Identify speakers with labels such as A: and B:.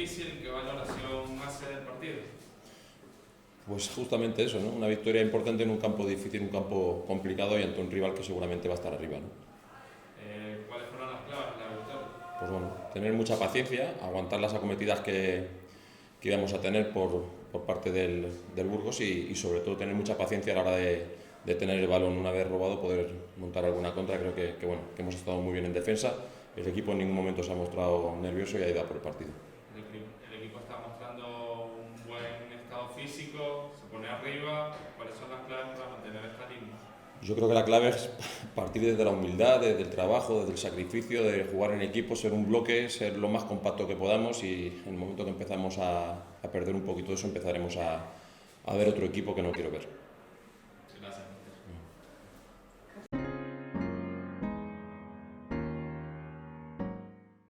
A: difícil, ¿qué valoración hace del partido?
B: Pues justamente eso, ¿no? Una victoria importante en un campo difícil, un campo complicado y ante un rival que seguramente va a estar arriba, ¿no?
A: ¿Cuáles fueron las claves de la victoria?
B: Pues bueno, tener mucha paciencia, aguantar las acometidas que íbamos a tener por parte del Burgos y sobre todo tener mucha paciencia a la hora de tener el balón una vez robado, poder montar alguna contra. Creo que hemos estado muy bien en defensa. El equipo en ningún momento se ha mostrado nervioso y ha ido a por el partido.
A: El equipo está mostrando un buen estado físico, se pone arriba. ¿Cuáles son las claves para mantener esta línea?
B: Yo creo que la clave es partir desde la humildad, desde el trabajo, desde el sacrificio, de jugar en equipo, ser un bloque, ser lo más compacto que podamos y en el momento que empezamos a perder un poquito de eso empezaremos a ver otro equipo que no quiero ver.